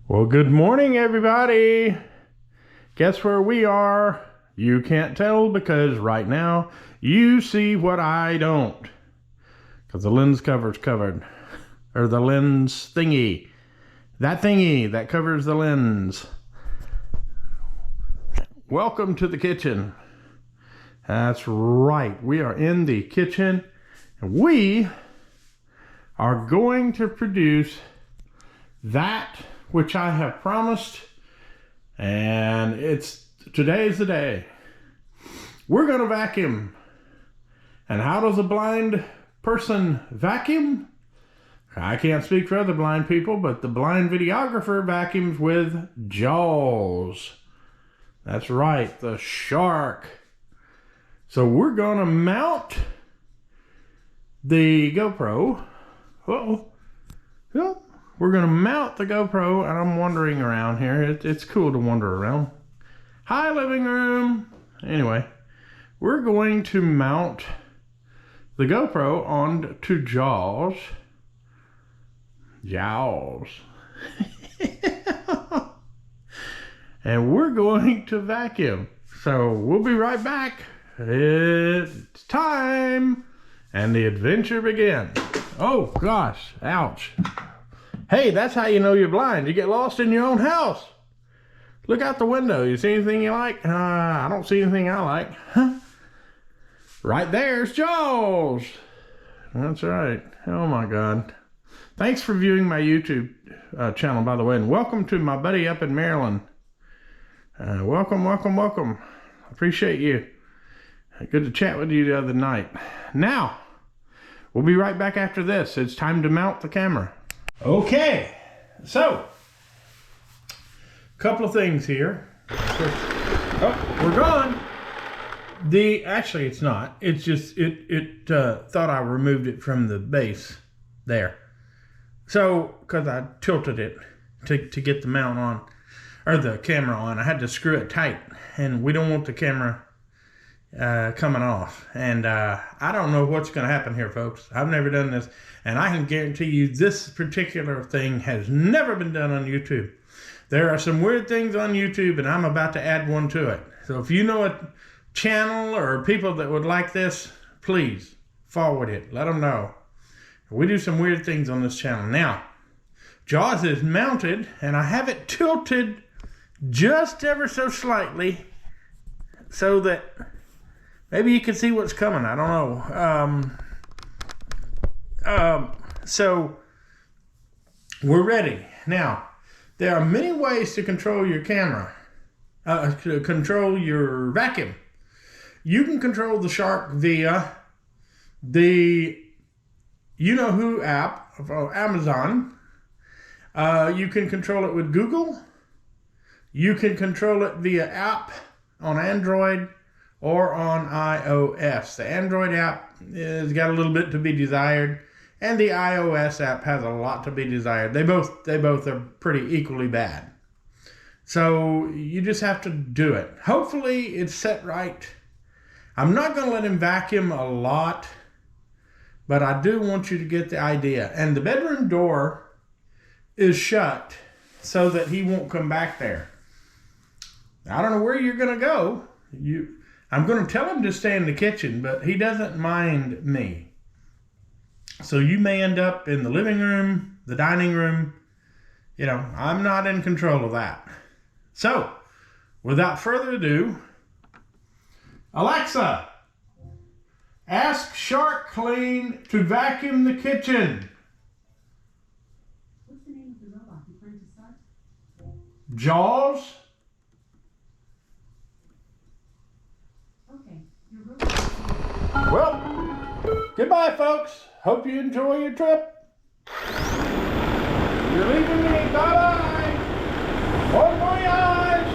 Well, good morning, everybody. Guess where we are? You can't tell because right now you see what I don't. Because the lens cover's covered. Or the lens thingy. That thingy that covers the lens. Welcome to the kitchen. That's right. We are in the kitchen. And we are going to produce that which I have promised, and today is the day. We're gonna vacuum. And how does a blind person vacuum? I can't speak for other blind people, but the blind videographer vacuums with Jaws. That's right, the shark. So we're gonna mount the GoPro. We're going to mount the GoPro, and I'm wandering around here. It's cool to wander around. Hi, living room. Anyway, we're going to mount the GoPro onto Jaws. And we're going to vacuum. So we'll be right back. It's time. And the adventure begins. Oh, gosh. Ouch. Hey, that's how you know you're blind. You get lost in your own house. Look out the window. You see anything you like? I don't see anything I like. Huh? Right there's Jaws. That's right. Oh my God. Thanks for viewing my YouTube channel, by the way. And welcome to my buddy up in Maryland. Welcome. Appreciate you. Good to chat with you the other night. Now, we'll be right back after this. It's time to mount the camera. Okay, so a couple of things here. Oh, we're gone. Actually, it's not. It's just it thought I removed it from the base there. So, because I tilted it to get the mount on, or the camera on, I had to screw it tight, and we don't want the camera coming off. And I don't know what's going to happen here, folks. I've never done this, and I can guarantee you this particular thing has never been done on YouTube. There are some weird things on YouTube, and I'm about to add one to it. So if you know a channel or people that would like this, please forward it. Let them know. We do some weird things on this channel. Now, Jaws is mounted, and I have it tilted just ever so slightly so that maybe you can see what's coming. I don't know. So we're ready. Now, there are many ways to control your camera, to control your vacuum. You can control the shark via the you-know-who app of Amazon. You can control it with Google. You can control it via app on Android or on iOS. The Android app has got a little bit to be desired, and the iOS app has a lot to be desired. They both are pretty equally bad. So you just have to do it. Hopefully it's set right. I'm not going to let him vacuum a lot, but I do want you to get the idea. And the bedroom door is shut so that he won't come back there. I don't know where you're going to go. I'm going to tell him to stay in the kitchen, but he doesn't mind me. So you may end up in the living room, the dining room. You know, I'm not in control of that. So, without further ado, Alexa, ask Shark Clean to vacuum the kitchen. What's the name of the robot you're trying to start? Jaws. Okay, your robot. Well, goodbye, folks. Hope you enjoy your trip. You're leaving me. Bye-bye. Bon voyage.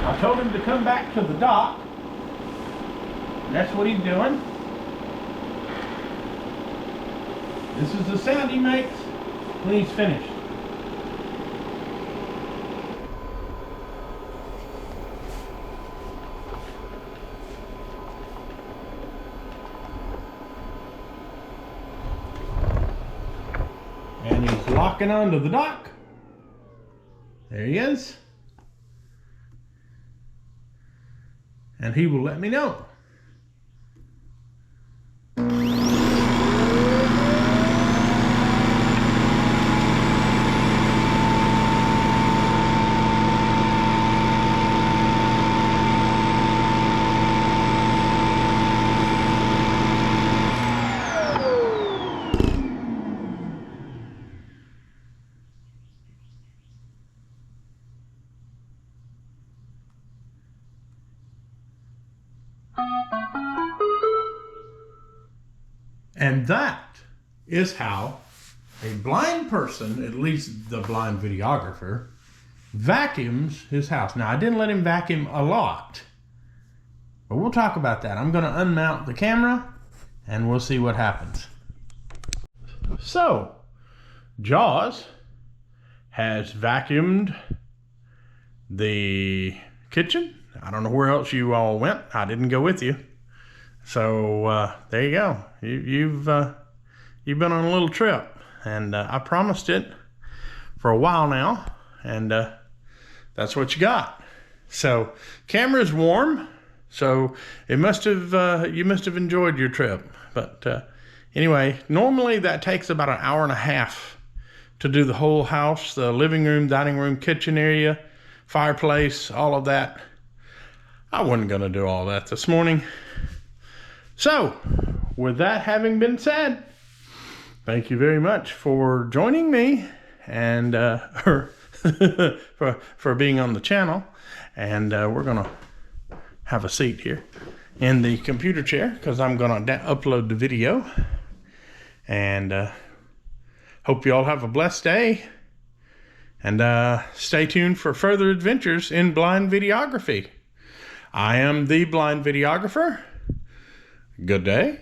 I told him to come back to the dock. That's what he's doing. This is the sound he makes when he's finished. And he's locking onto the dock. There he is. And he will let me know. And that is how a blind person, at least the blind videographer, vacuums his house. Now, I didn't let him vacuum a lot, but we'll talk about that. I'm going to unmount the camera and we'll see what happens. So, Jaws has vacuumed the kitchen. I don't know where else you all went. I didn't go with you. So there you go. You've been on a little trip, and I promised it for a while now, and that's what you got. So camera's warm, so it must have you must have enjoyed your trip. But anyway, normally that takes about an hour and a half to do the whole house, the living room, dining room, kitchen area, fireplace, all of that. I wasn't gonna do all that this morning. So, with that having been said, thank you very much for joining me and for being on the channel. And we're gonna have a seat here in the computer chair because I'm gonna upload the video. And hope you all have a blessed day. And stay tuned for further adventures in blind videography. I am the blind videographer. Good day.